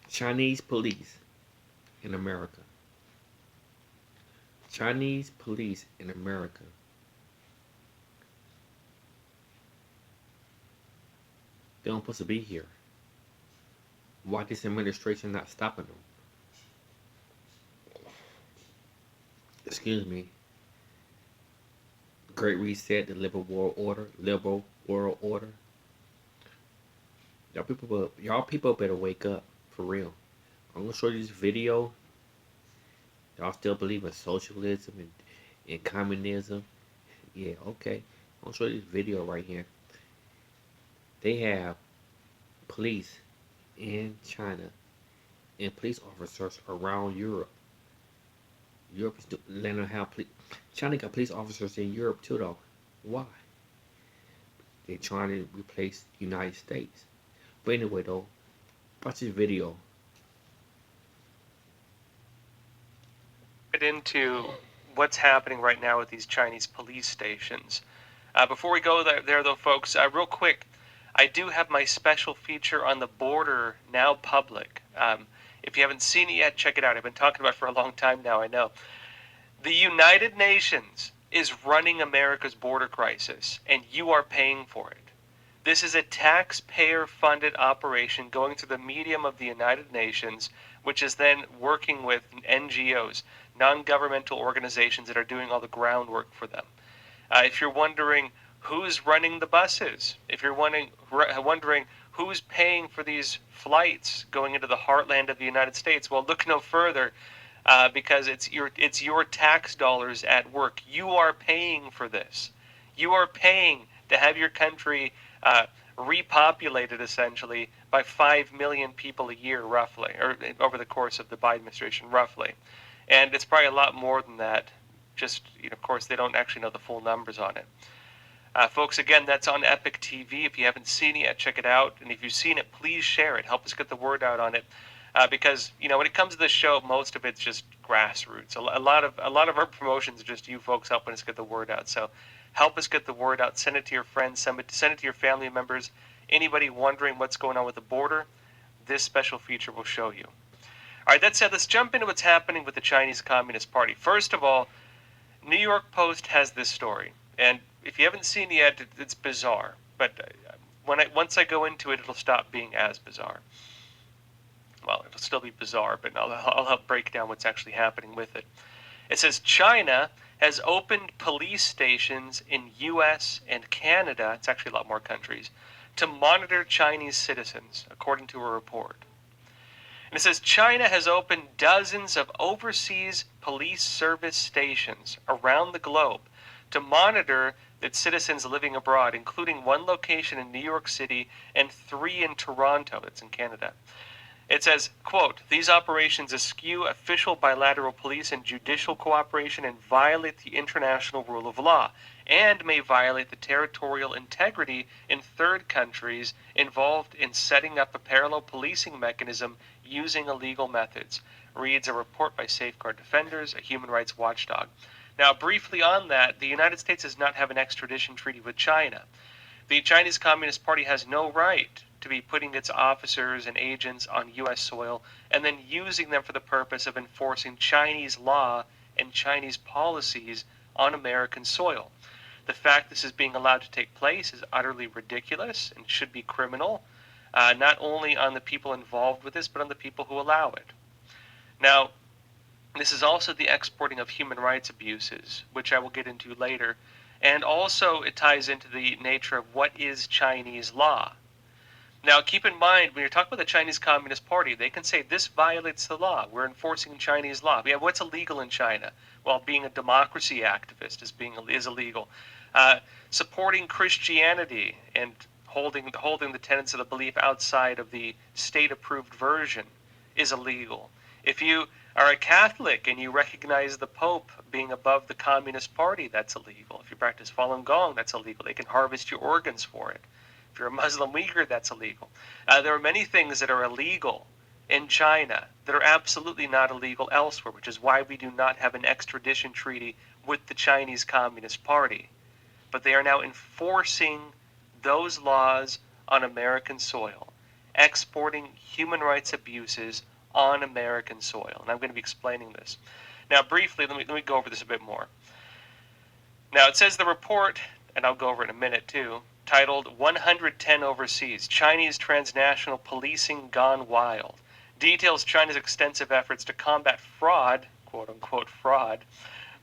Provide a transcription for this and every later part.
Chinese police in America. Chinese police in America. They don't supposed to be here. Why this administration not stopping them? Excuse me. Great Reset, the liberal world order. Y'all people better wake up for real. I'm gonna show you this video. Y'all still believe in socialism and communism? Yeah, okay. I'm gonna show you this video right here. They have police in China and police officers around Europe. Europe is letting them have China got police officers in Europe too, though. Why? They're trying to replace the United States. But anyway, though, watch this video. Get into what's happening right now with these Chinese police stations. Before we go there though, folks, real quick, I do have my special feature on the border now public. If you haven't seen it yet, check it out. I've been talking about it for a long time now, I know. The United Nations is running America's border crisis, and you are paying for it. This is a taxpayer-funded operation going through the medium of the United Nations, which is then working with NGOs, non-governmental organizations that are doing all the groundwork for them. If you're wondering who's running the buses, if you're wondering who's paying for these flights going into the heartland of the United States, well, look no further, because it's your tax dollars at work. You are paying for this. You are paying to have your country repopulated essentially by 5 million people a year, roughly, or over the course of the Biden administration, roughly. And it's probably a lot more than that. Just, of course, they don't actually know the full numbers on it. Folks, again, that's on Epic TV. If you haven't seen it yet, check it out. And if you've seen it, please share it. Help us get the word out on it. Because when it comes to this show, most of it's just grassroots. A lot of our promotions are just you folks helping us get the word out. So help us get the word out. Send it to your friends. Send it to your family members. Anybody wondering what's going on with the border, this special feature will show you. All right, that said, let's jump into what's happening with the Chinese Communist Party. First of all, New York Post has this story, and if you haven't seen it yet, it's bizarre. But once I go into it, it'll stop being as bizarre. Well, it'll still be bizarre, but I'll help break down what's actually happening with it. It says China has opened police stations in U.S. and Canada, it's actually a lot more countries, to monitor Chinese citizens, according to a report. And it says China has opened dozens of overseas police service stations around the globe to monitor its citizens living abroad, including one location in New York City and 3 in Toronto, that's in Canada. It says, quote, these operations eschew official bilateral police and judicial cooperation and violate the international rule of law, and may violate the territorial integrity in third countries involved in setting up a parallel policing mechanism using illegal methods, reads a report by Safeguard Defenders, a human rights watchdog. Now, briefly on that, the United States does not have an extradition treaty with China. The Chinese Communist Party has no right to be putting its officers and agents on U.S. soil and then using them for the purpose of enforcing Chinese law and Chinese policies on American soil. The fact this is being allowed to take place is utterly ridiculous and should be criminal, not only on the people involved with this, but on the people who allow it. Now, this is also the exporting of human rights abuses, which I will get into later, and also it ties into the nature of what is Chinese law. Now, keep in mind, when you're talking about the Chinese Communist Party, they can say this violates the law. We're enforcing Chinese law. Yeah, what's illegal in China? Well, being a democracy activist is illegal. Supporting Christianity and holding the tenets of the belief outside of the state-approved version is illegal. If you are a Catholic and you recognize the Pope being above the Communist Party, that's illegal. If you practice Falun Gong, that's illegal. They can harvest your organs for it. If you're a Muslim Uyghur, that's illegal. There are many things that are illegal in China that are absolutely not illegal elsewhere, which is why we do not have an extradition treaty with the Chinese Communist Party. But they are now enforcing those laws on American soil. exporting human rights abuses on American soil. And I'm going to be explaining this. Now, briefly, let me go over this a bit more. Now, it says the report, and I'll go over it in a minute too, titled 110 Overseas, Chinese Transnational Policing Gone Wild, details China's extensive efforts to combat fraud, quote-unquote fraud,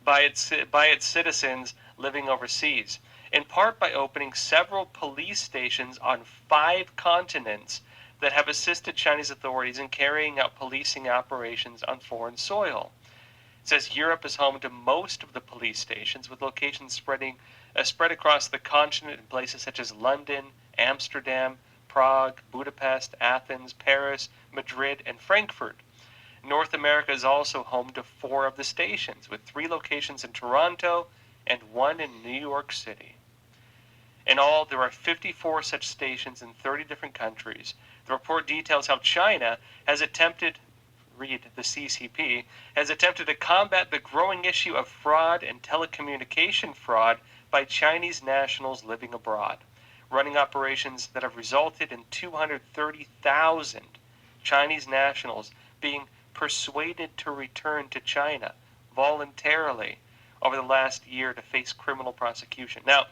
by its citizens living overseas, in part by opening several police stations on 5 continents that have assisted Chinese authorities in carrying out policing operations on foreign soil. It says Europe is home to most of the police stations, with locations spread across the continent in places such as London, Amsterdam, Prague, Budapest, Athens, Paris, Madrid, and Frankfurt. North America is also home to 4 of the stations, with 3 locations in Toronto and 1 in New York City. In all, there are 54 such stations in 30 different countries. The report details how China has attempted, read the CCP, has attempted to combat the growing issue of fraud and telecommunication fraud by Chinese nationals living abroad, running operations that have resulted in 230,000 Chinese nationals being persuaded to return to China voluntarily over the last year to face criminal prosecution. Now,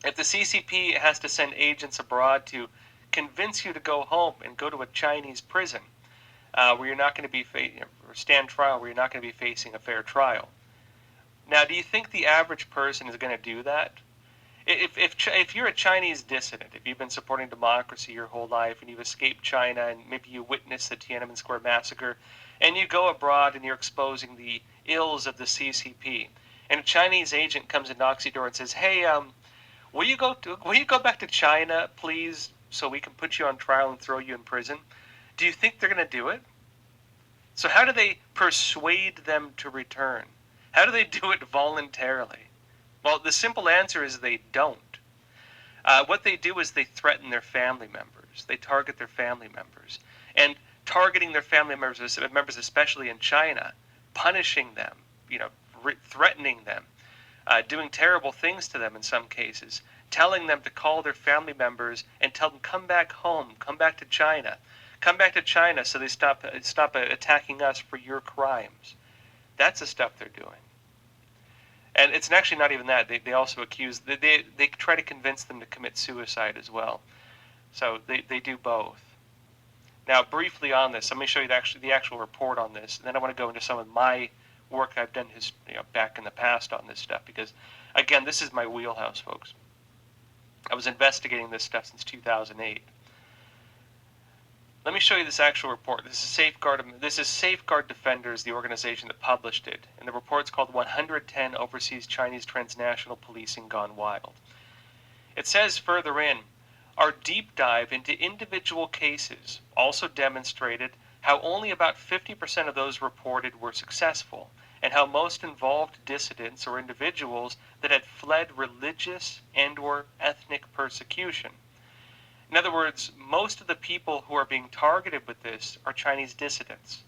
if the CCP has to send agents abroad to convince you to go home and go to a Chinese prison, where you're not going to be or stand trial, where you're not going to be facing a fair trial. Now, do you think the average person is going to do that? If you're a Chinese dissident, if you've been supporting democracy your whole life and you've escaped China and maybe you witnessed the Tiananmen Square massacre, and you go abroad and you're exposing the ills of the CCP, and a Chinese agent comes and knocks your door and says, "Hey, will you go back to China, please, so we can put you on trial and throw you in prison?" Do you think they're going to do it? So how do they persuade them to return? How do they do it voluntarily? Well, the simple answer is they don't. What they do is they threaten their family members. They target their family members. And targeting their family members, especially in China, punishing them, threatening them, doing terrible things to them in some cases, telling them to call their family members and tell them, come back home, come back to China. Come back to China so they stop attacking us for your crimes. That's the stuff they're doing. And it's actually not even that. They also accuse, they try to convince them to commit suicide as well. So they do both. Now, briefly on this, let me show you the actual report on this. And then I want to go into some of my work I've done back in the past on this stuff. Because, again, this is my wheelhouse, folks. I was investigating this stuff since 2008. Let me show you this actual report. This is Safeguard Defenders, the organization that published it. And the report's called 110 Overseas Chinese Transnational Policing Gone Wild. It says further in, our deep dive into individual cases also demonstrated how only about 50% of those reported were successful, and how most involved dissidents or individuals that had fled religious and/or ethnic persecution. In other words, most of the people who are being targeted with this are Chinese dissidents.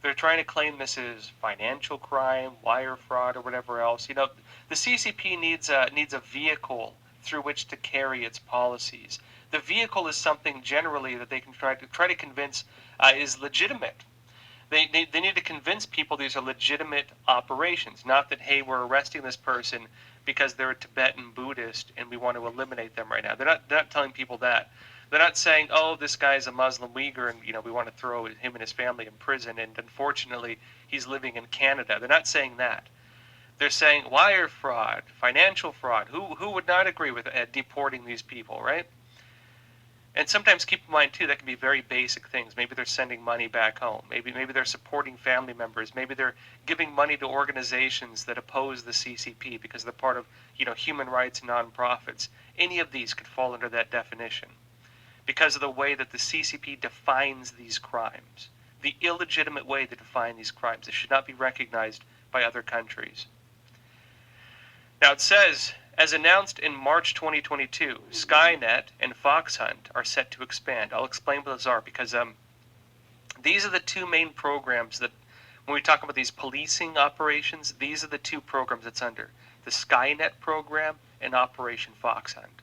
They're trying to claim this is financial crime, wire fraud, or whatever else. The CCP needs a vehicle through which to carry its policies. The vehicle is something generally that they can try to convince is legitimate. They need to convince people these are legitimate operations, not that, hey, we're arresting this person because they're a Tibetan Buddhist and we want to eliminate them right now. They're not telling people that. They're not saying, oh, this guy's a Muslim Uyghur and we want to throw him and his family in prison and unfortunately he's living in Canada. They're not saying that. They're saying wire fraud, financial fraud. Who would not agree with deporting these people, right? And sometimes keep in mind, too, that can be very basic things. Maybe they're sending money back home. Maybe they're supporting family members. Maybe they're giving money to organizations that oppose the CCP because they're part of, human rights nonprofits. Any of these could fall under that definition because of the way that the CCP defines these crimes, the illegitimate way they define these crimes. They should not be recognized by other countries. Now it says, as announced in March 2022, Skynet and Foxhunt are set to expand. I'll explain what those are because these are the two main programs that, when we talk about these policing operations, these are the two programs it's under. The Skynet program and Operation Foxhunt.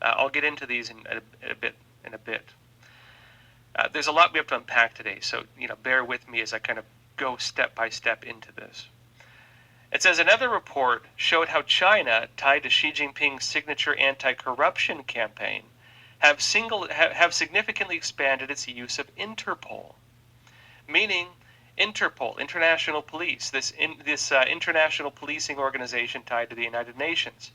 I'll get into these in a bit. There's a lot we have to unpack today, so bear with me as I kind of go step by step into this. It says another report showed how China, tied to Xi Jinping's signature anti-corruption campaign, have significantly expanded its use of Interpol, meaning Interpol, International Police, this international policing organization tied to the United Nations.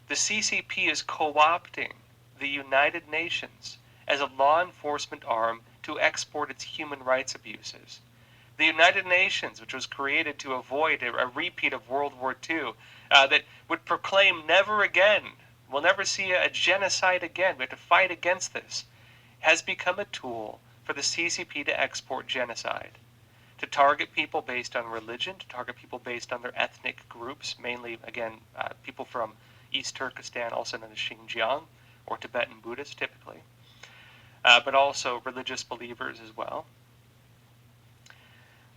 The CCP is co-opting the United Nations as a law enforcement arm to export its human rights abuses. The United Nations, which was created to avoid a repeat of World War II, that would proclaim never again, we'll never see a genocide again, we have to fight against this, has become a tool for the CCP to export genocide, to target people based on religion, to target people based on their ethnic groups, mainly, again, people from East Turkestan, also known as Xinjiang, or Tibetan Buddhists typically, but also religious believers as well.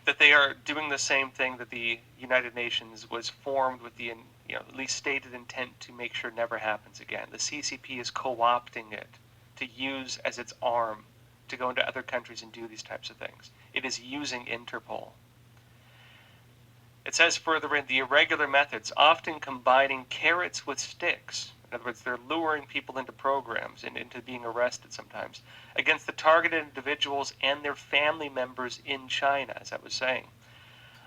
That they are doing the same thing that the United Nations was formed with the at least stated intent to make sure never happens again. The CCP is co-opting it to use as its arm to go into other countries and do these types of things. It is using Interpol. It says further in the irregular methods, often combining carrots with sticks. In other words, they're luring people into programs and into being arrested sometimes against the targeted individuals and their family members in China, as I was saying.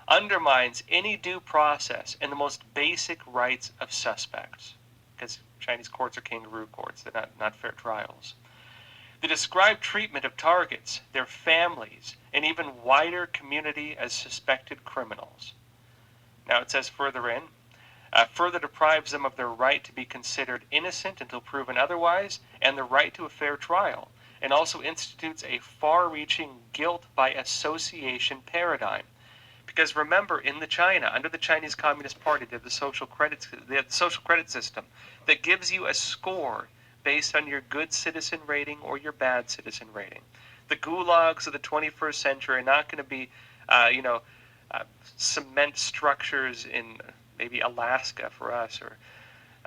Undermines any due process and the most basic rights of suspects. Because Chinese courts are kangaroo courts, they're not fair trials. The described treatment of targets, their families, and even wider community as suspected criminals. Now it says further in, further deprives them of their right to be considered innocent until proven otherwise, and the right to a fair trial, and also institutes a far-reaching guilt by association paradigm. Because remember, in China, under the Chinese Communist Party, they have the social credit system that gives you a score based on your good citizen rating or your bad citizen rating. The gulags of the 21st century are not going to be, cement structures in maybe Alaska for us, or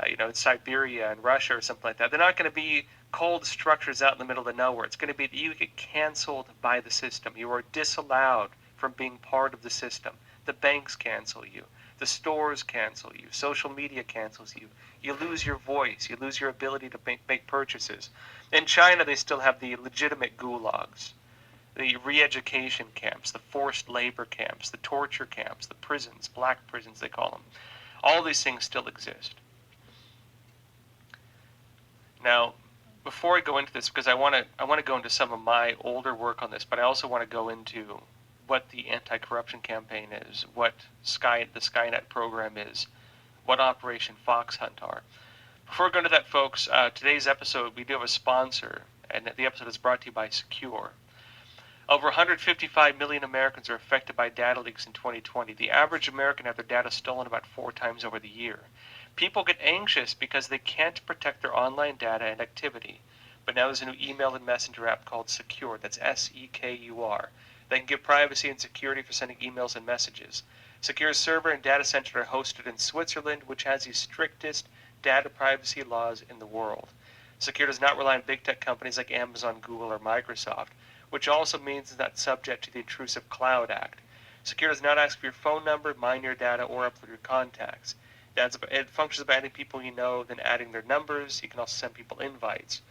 in Siberia and Russia or something like that. They're not going to be cold structures out in the middle of nowhere. It's going to be that you get canceled by the system. You are disallowed from being part of the system. The banks cancel you. The stores cancel you. Social media cancels you. You lose your voice. You lose your ability to make purchases. In China, they still have the legitimate gulags, the re-education camps, the forced labor camps, the torture camps, the prisons, black prisons they call them. All these things still exist. Now, before I go into this, because I want to go into some of my older work on this, but I also want to go into what the anti-corruption campaign is, what the Skynet program is, what Operation Fox Hunt are. Before going to that, folks, today's episode, we do have a sponsor, and the episode is brought to you by Secure. Over 155 million Americans are affected by data leaks in 2020. The average American had their data stolen about 4 times over the year. People get anxious because they can't protect their online data and activity. But now there's a new email and messenger app called Secure. That's S-E-K-U-R. That can give privacy and security for sending emails and messages. Secure's server and data center are hosted in Switzerland, which has the strictest data privacy laws in the world. Secure does not rely on big tech companies like Amazon, Google, or Microsoft, which also means it's not subject to the Intrusive Cloud Act. Secure does not ask for your phone number, mine your data, or upload your contacts. It functions by adding people you know, then adding their numbers. You can also send people invites.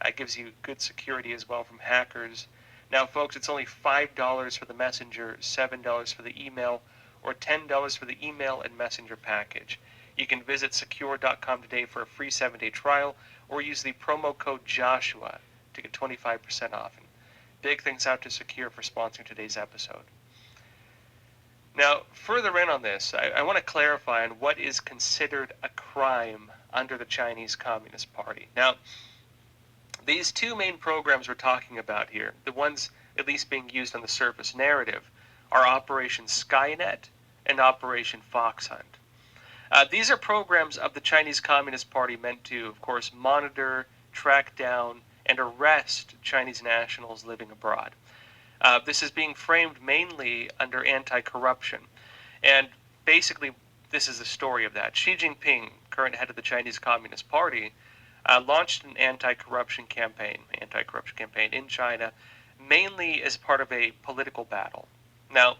It gives you good security as well from hackers. Now, folks, it's only $5 for the messenger, $7 for the email, or $10 for the email and messenger package. You can visit secure.com today for a free 7-day trial, or use the promo code JOSHUA to get 25% off. And big thanks out to Secure for sponsoring today's episode. Now, further in on this, I want to clarify on what is considered a crime under the Chinese Communist Party. Now, these two main programs we're talking about here, the ones at least being used on the surface narrative, are Operation Skynet and Operation Fox Hunt. These are programs of the Chinese Communist Party meant to, of course, monitor, track down, and arrest Chinese nationals living abroad. This is being framed mainly under anti-corruption. And basically, this is the story of that. Xi Jinping, current head of the Chinese Communist Party, launched an anti-corruption campaign in China, mainly as part of a political battle. Now,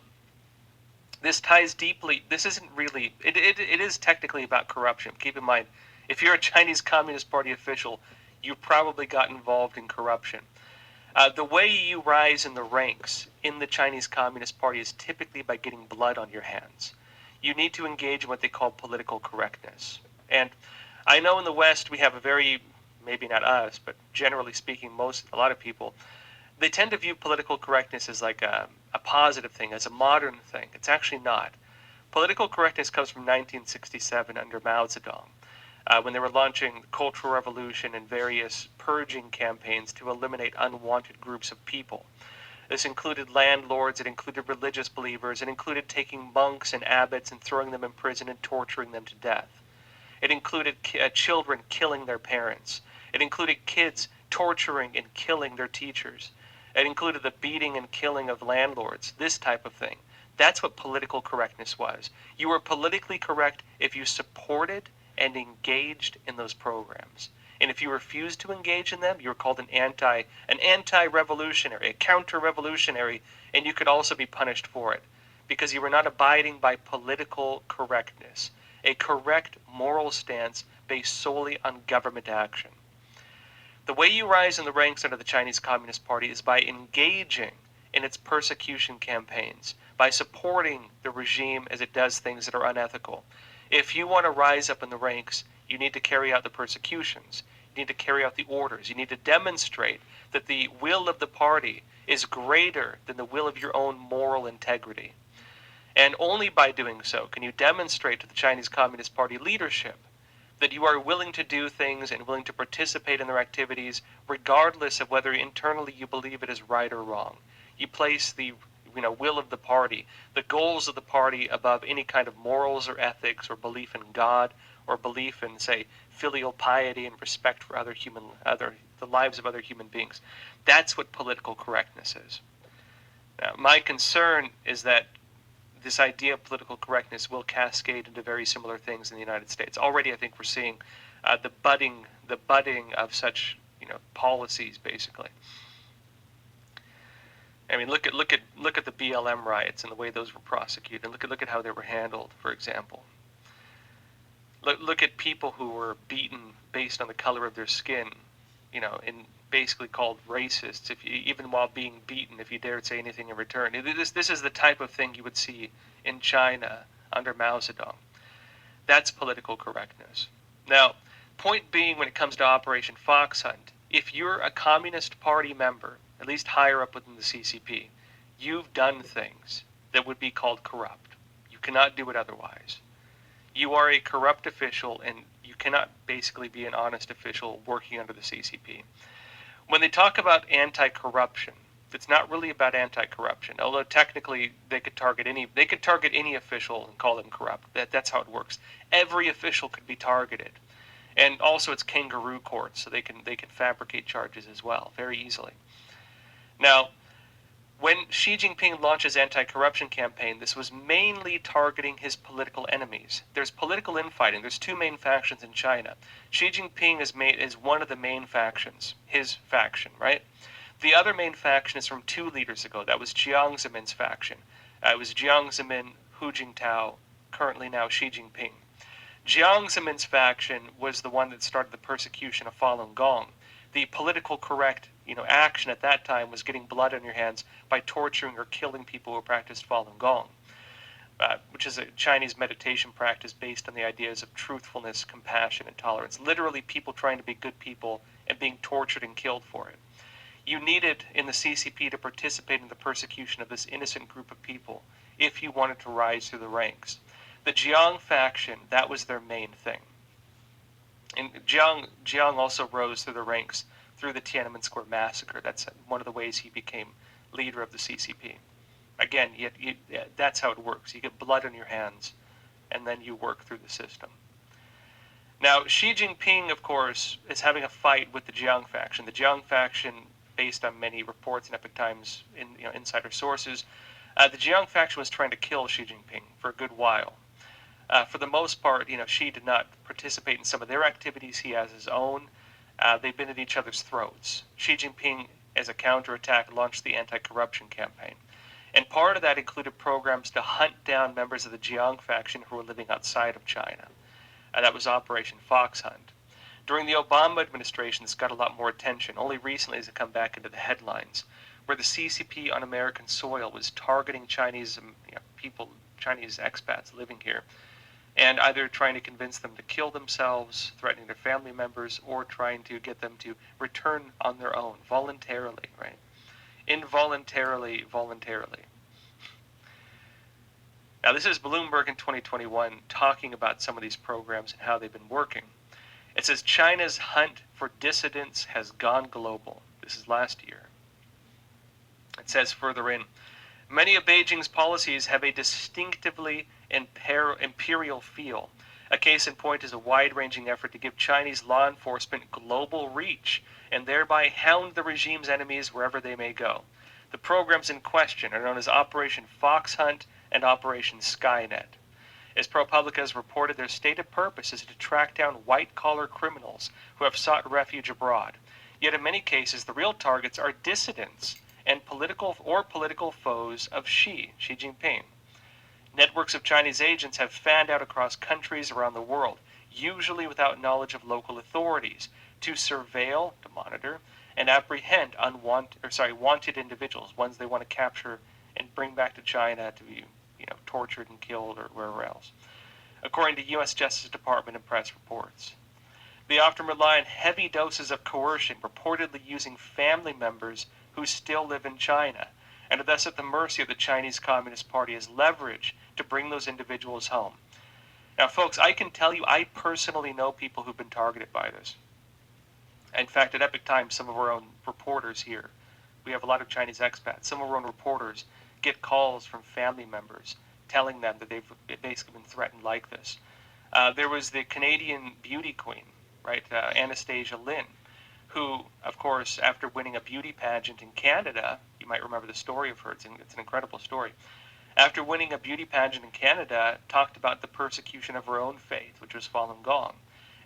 this ties deeply. This isn't really. It is technically about corruption. Keep in mind, if you're a Chinese Communist Party official, you probably got involved in corruption. The way you rise in the ranks in the Chinese Communist Party is typically by getting blood on your hands. You need to engage in what they call political correctness. And I know in the West we have a very, maybe not us, but generally speaking, a lot of people, they tend to view political correctness as like a positive thing, as a modern thing. It's actually not. Political correctness comes from 1967 under Mao Zedong, when they were launching the Cultural Revolution and various purging campaigns to eliminate unwanted groups of people. This included landlords, it included religious believers, it included taking monks and abbots and throwing them in prison and torturing them to death. It included children killing their parents. It included kids torturing and killing their teachers. It included the beating and killing of landlords, this type of thing. That's what political correctness was. You were politically correct if you supported and engaged in those programs. And if you refused to engage in them, you were called an anti-revolutionary, a counter-revolutionary, and you could also be punished for it because you were not abiding by political correctness, a correct moral stance based solely on government action. The way you rise in the ranks under the Chinese Communist Party is by engaging in its persecution campaigns, by supporting the regime as it does things that are unethical. If you want to rise up in the ranks, you need to carry out the persecutions. You need to carry out the orders. You need to demonstrate that the will of the party is greater than the will of your own moral integrity. And only by doing so can you demonstrate to the Chinese Communist Party leadership that you are willing to do things and willing to participate in their activities regardless of whether internally you believe it is right or wrong. You place the will of the party, the goals of the party above any kind of morals or ethics or belief in God or belief in, say, filial piety and respect for the lives of other human beings. That's what political correctness is. Now, my concern is that this idea of political correctness will cascade into very similar things in the United States. Already, I think we're seeing the budding of such policies, basically. I mean, look at the BLM riots and the way those were prosecuted. Look at how they were handled, for example. Look at people who were beaten based on the color of their skin, and basically called racists even while being beaten if you dared say anything in return. This is the type of thing you would see in China under Mao Zedong. That's political correctness. Now, point being, when it comes to Operation Fox Hunt, if you're a Communist Party member, at least higher up within the CCP, you've done things that would be called corrupt. You cannot do it otherwise. You are a corrupt official, and you cannot basically be an honest official working under the CCP. When they talk about anti-corruption, it's not really about anti-corruption, although technically they could target any official and call them corrupt. That's how it works. Every official could be targeted. And also it's kangaroo courts, so they can fabricate charges as well, very easily. Now, when Xi Jinping launched his anti-corruption campaign, this was mainly targeting his political enemies. There's political infighting. There's two main factions in China. Xi Jinping is one of the main factions, his faction, right? The other main faction is from 2 leaders ago. That was Jiang Zemin's faction. It was Jiang Zemin, Hu Jintao, currently now Xi Jinping. Jiang Zemin's faction was the one that started the persecution of Falun Gong. The political correct action at that time was getting blood on your hands by torturing or killing people who practiced Falun Gong, which is a Chinese meditation practice based on the ideas of truthfulness, compassion, and tolerance. Literally people trying to be good people and being tortured and killed for it. You needed in the CCP to participate in the persecution of this innocent group of people if you wanted to rise through the ranks. The Jiang faction, that was their main thing. And Jiang also rose through the ranks through the Tiananmen Square massacre. That's one of the ways he became leader of the CCP. Again, that's how it works. You get blood on your hands, and then you work through the system. Now, Xi Jinping, of course, is having a fight with the Jiang faction. The Jiang faction, based on many reports in Epoch Times, insider sources, the Jiang faction was trying to kill Xi Jinping for a good while. For the most part, Xi did not participate in some of their activities. He has his own. They've been at each other's throats. Xi Jinping as a counterattack, launched the anti-corruption campaign. And part of that included programs to hunt down members of the Jiang faction who were living outside of China. That was Operation Fox Hunt. During the Obama administration, this got a lot more attention. Only recently has it come back into the headlines, where the CCP on American soil was targeting Chinese people, Chinese expats living here, and either trying to convince them to kill themselves, threatening their family members, or trying to get them to return on their own, voluntarily, right? Involuntarily, voluntarily. Now, this is Bloomberg in 2021 talking about some of these programs and how they've been working. It says China's hunt for dissidents has gone global. This is last year. It says further in, many of Beijing's policies have a distinctively imperial feel. A case in point is a wide-ranging effort to give Chinese law enforcement global reach and thereby hound the regime's enemies wherever they may go. The programs in question are known as Operation Fox Hunt and Operation Skynet. As ProPublica has reported, their stated purpose is to track down white-collar criminals who have sought refuge abroad. Yet in many cases, the real targets are dissidents and political foes of Xi Jinping. Networks of Chinese agents have fanned out across countries around the world, usually without knowledge of local authorities, to surveil, to monitor, and apprehend wanted individuals, ones they want to capture and bring back to China to be, tortured and killed or wherever else, according to U.S. Justice Department and press reports. They often rely on heavy doses of coercion, reportedly using family members who still live in China, and are thus at the mercy of the Chinese Communist Party as leverage to bring those individuals home. Now, folks, I can tell you I personally know people who've been targeted by this. In fact, at Epoch Times, some of our own reporters here, we have a lot of Chinese expats, some of our own reporters get calls from family members telling them that they've basically been threatened like this. There was the Canadian beauty queen, right, Anastasia Lin, who, of course, after winning a beauty pageant in Canada, you might remember the story of her, it's an incredible story. After winning a beauty pageant in Canada, talked about the persecution of her own faith, which was Falun Gong.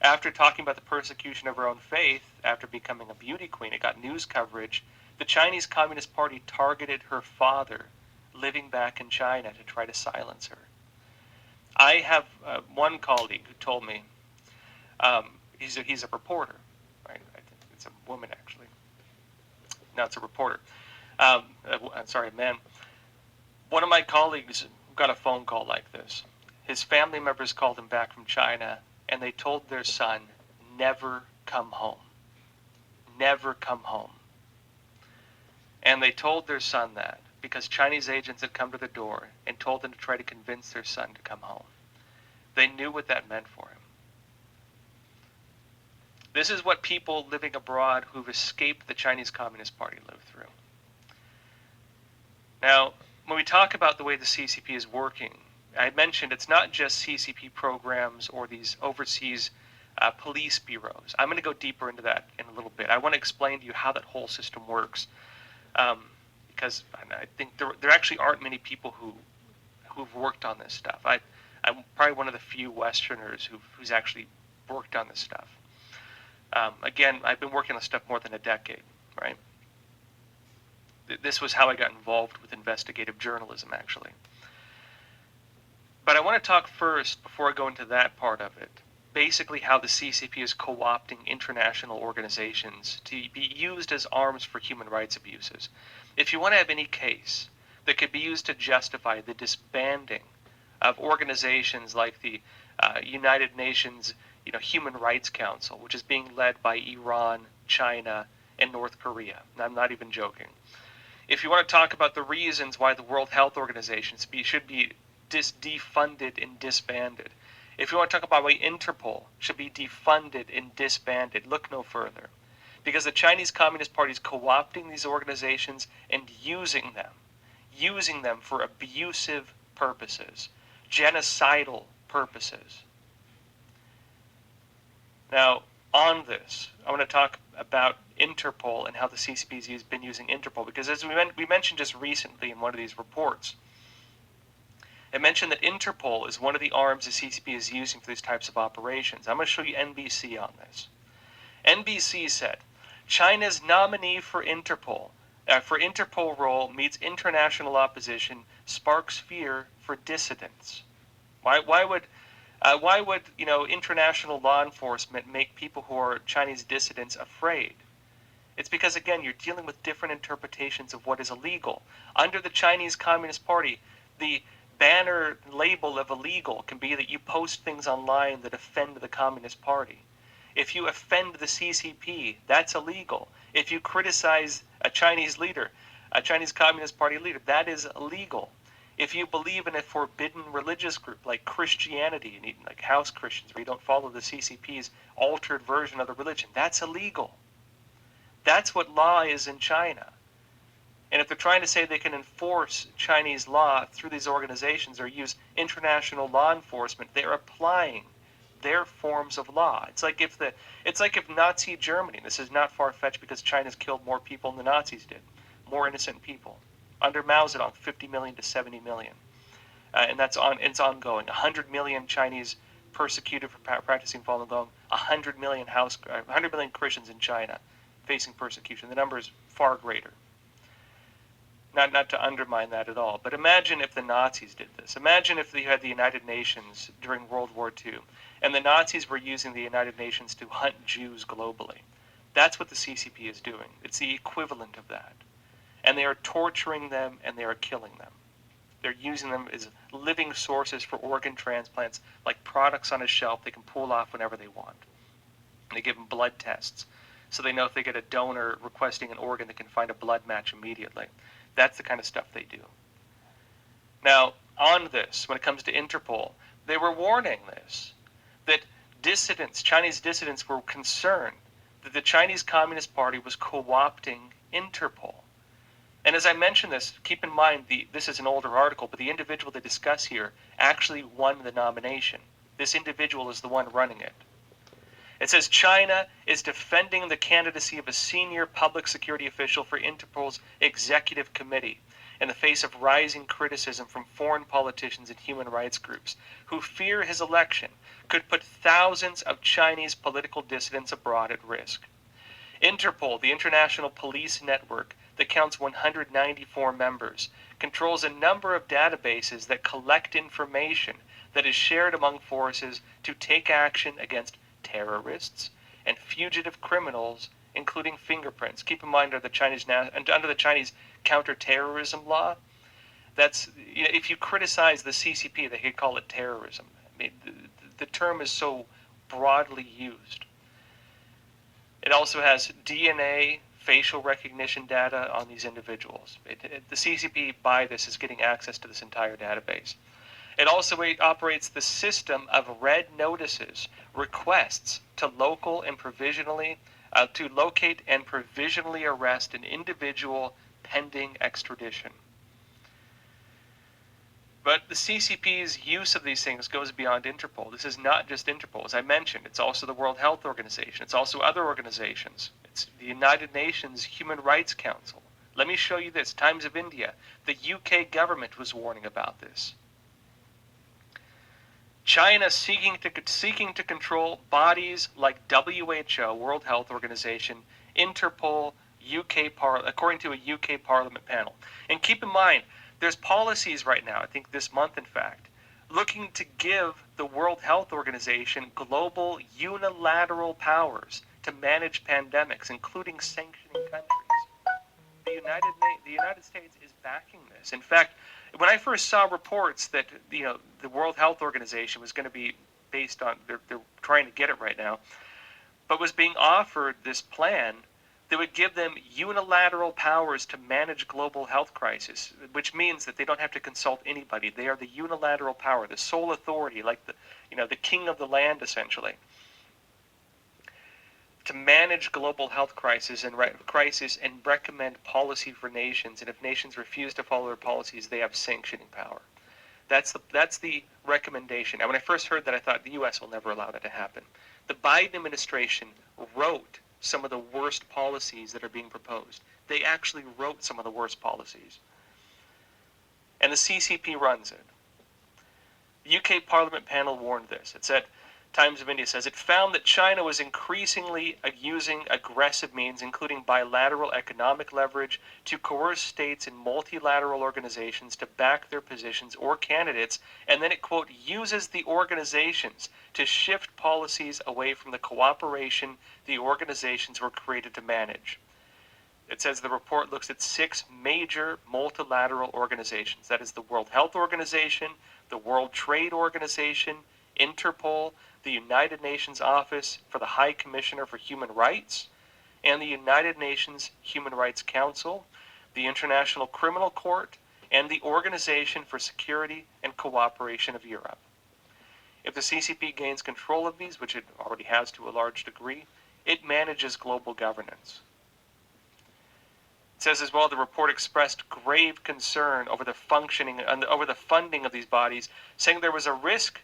After talking about the persecution of her own faith, after becoming a beauty queen, it got news coverage. The Chinese Communist Party targeted her father, living back in China, to try to silence her. I have one colleague who told me, he's a reporter, right? I think it's a woman, actually. No, it's a reporter. Sorry, a man. One of my colleagues got a phone call like this. His family members called him back from China, and they told their son, never come home. Never come home. And they told their son that because Chinese agents had come to the door and told them to try to convince their son to come home. They knew what that meant for him. This is what people living abroad who've escaped the Chinese Communist Party live through. Now, when we talk about the way the CCP is working, I mentioned it's not just CCP programs or these overseas police bureaus. I'm going to go deeper into that in a little bit. I want to explain to you how that whole system works, because I think there actually aren't many people who've worked on this stuff. I'm probably one of the few Westerners who's actually worked on this stuff. Again, I've been working on this stuff more than a decade, right? This was how I got involved with investigative journalism, actually. But I want to talk first, before I go into that part of it, basically how the CCP is co-opting international organizations to be used as arms for human rights abuses. If you want to have any case that could be used to justify the disbanding of organizations like the United Nations Human Rights Council, which is being led by Iran, China, and North Korea, and I'm not even joking. If you want to talk about the reasons why the World Health Organization should be defunded and disbanded, if you want to talk about why Interpol should be defunded and disbanded, look no further. Because the Chinese Communist Party is co-opting these organizations and using them for abusive purposes, genocidal purposes. Now, on this, I want to talk about Interpol and how the CCP has been using Interpol, because as we mentioned just recently in one of these reports, it mentioned that Interpol is one of the arms the CCP is using for these types of operations. I'm going to show you NBC on this. NBC said, China's nominee for Interpol role meets international opposition, sparks fear for dissidents. Why would international law enforcement make people who are Chinese dissidents afraid? It's because, again, you're dealing with different interpretations of what is illegal. Under the Chinese Communist Party, the banner label of illegal can be that you post things online that offend the Communist Party. If you offend the CCP, that's illegal. If you criticize a Chinese leader, a Chinese Communist Party leader, that is illegal. If you believe in a forbidden religious group like Christianity, like house Christians, where you don't follow the CCP's altered version of the religion, that's illegal. That's what law is in China. And if they're trying to say they can enforce Chinese law through these organizations or use international law enforcement, they're applying their forms of law. It's like if Nazi Germany, this is not far-fetched because China's killed more people than the Nazis did, more innocent people. Under Mao Zedong, 50 million to 70 million. And it's ongoing. 100 million Chinese persecuted for practicing Falun Gong, 100 million Christians in China facing persecution. The number is far greater. Not to undermine that at all, but imagine if the Nazis did this. Imagine if you had the United Nations during World War II, and the Nazis were using the United Nations to hunt Jews globally. That's what the CCP is doing. It's the equivalent of that. And they are torturing them, and they are killing them. They're using them as living sources for organ transplants, like products on a shelf they can pull off whenever they want. And they give them blood tests, so they know if they get a donor requesting an organ, they can find a blood match immediately. That's the kind of stuff they do. Now, on this, when it comes to Interpol, they were warning this, that dissidents, Chinese dissidents, were concerned that the Chinese Communist Party was co-opting Interpol. And as I mentioned this, keep in mind, this is an older article, but the individual they discuss here actually won the nomination. This individual is the one running it. It says China is defending the candidacy of a senior public security official for Interpol's executive committee in the face of rising criticism from foreign politicians and human rights groups who fear his election could put thousands of Chinese political dissidents abroad at risk. Interpol, the international police network that counts 194 members, controls a number of databases that collect information that is shared among forces to take action against terrorists and fugitive criminals, including fingerprints. Keep in mind, under the Chinese counterterrorism law, that's, if you criticize the CCP, they could call it terrorism. I mean, the term is so broadly used. It also has DNA, facial recognition data on these individuals. The CCP, by this, is getting access to this entire database. It also operates the system of red notices, requests to locate and provisionally arrest an individual pending extradition. But the CCP's use of these things goes beyond Interpol. This is not just Interpol. As I mentioned, it's also the World Health Organization. It's also other organizations. It's the United Nations Human Rights Council. Let me show you this. Times of India. The UK government was warning about this. China seeking to control bodies like WHO, World Health Organization, Interpol, according to a UK Parliament panel. And keep in mind, there's policies right now, I think this month in fact, looking to give the World Health Organization global unilateral powers to manage pandemics, including sanctioning countries. The United States is backing this. In fact, when I first saw reports that the World Health Organization was going to be based on, they're trying to get it right now, but was being offered this plan that would give them unilateral powers to manage global health crisis, which means that they don't have to consult anybody. They are the unilateral power, the sole authority, like the king of the land, essentially, to manage global health crisis and recommend policy for nations. And if nations refuse to follow their policies, they have sanctioning power. That's the recommendation. And when I first heard that, I thought the U.S. will never allow that to happen. The Biden administration wrote some of the worst policies that are being proposed. They actually wrote some of the worst policies. And the CCP runs it. The UK Parliament panel warned this. It said, Times of India says it found that China was increasingly using aggressive means, including bilateral economic leverage, to coerce states and multilateral organizations to back their positions or candidates, and then it, quote, uses the organizations to shift policies away from the cooperation the organizations were created to manage. It says the report looks at 6 major multilateral organizations. That is the World Health Organization, the World Trade Organization, Interpol, the United Nations Office for the High Commissioner for Human Rights, and the United Nations Human Rights Council, the International Criminal Court, and the Organization for Security and Cooperation of Europe. If the CCP gains control of these, which it already has to a large degree, it manages global governance. It says as well the report expressed grave concern over the functioning and over the funding of these bodies, saying there was a risk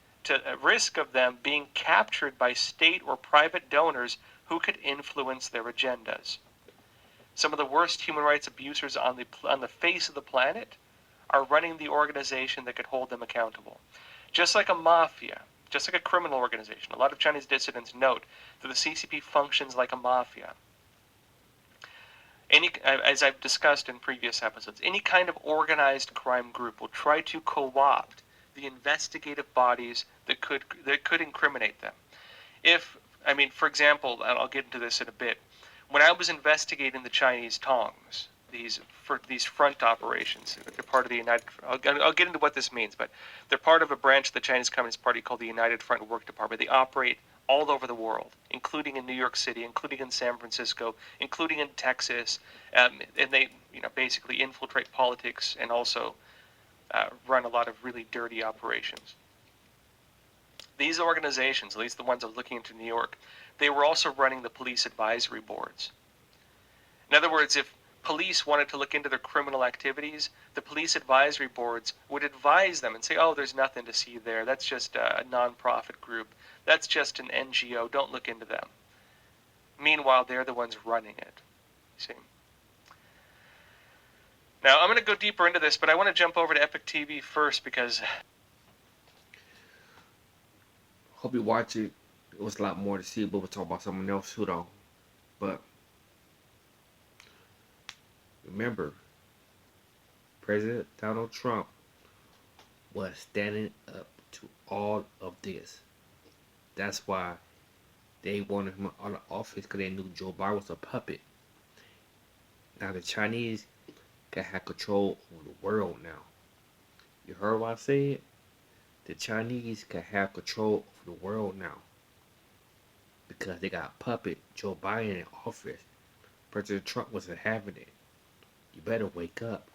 of them being captured by state or private donors who could influence their agendas. Some of the worst human rights abusers on the face of the planet are running the organization that could hold them accountable. Just like a mafia, just like a criminal organization, a lot of Chinese dissidents note that the CCP functions like a mafia. As I've discussed in previous episodes, any kind of organized crime group will try to co-opt the investigative bodies that could incriminate them. For example, and I'll get into this in a bit, when I was investigating the Chinese Tongs, these front operations, they're part of the United. I'll get into what this means, but they're part of a branch of the Chinese Communist Party called the United Front Work Department. They operate all over the world, including in New York City, including in San Francisco, including in Texas, and they basically infiltrate politics and also run a lot of really dirty operations. These organizations, at least the ones I was looking into in New York, they were also running the police advisory boards. In other words, if police wanted to look into their criminal activities, the police advisory boards would advise them and say, oh, there's nothing to see there. That's just a non-profit group. That's just an NGO. Don't look into them. Meanwhile, they're the ones running it. See? Now, I'm going to go deeper into this, but I want to jump over to Epic TV first because... Hope you watch it. It was a lot more to see, but we'll talk about someone else too, though. But remember, President Donald Trump was standing up to all of this. That's why they wanted him out of office, because they knew Joe Biden was a puppet. Now the Chinese can have control over the world now. You heard what I said? The Chinese can have control over the world now. Because they got a puppet, Joe Biden, in office. President Trump wasn't having it. You better wake up.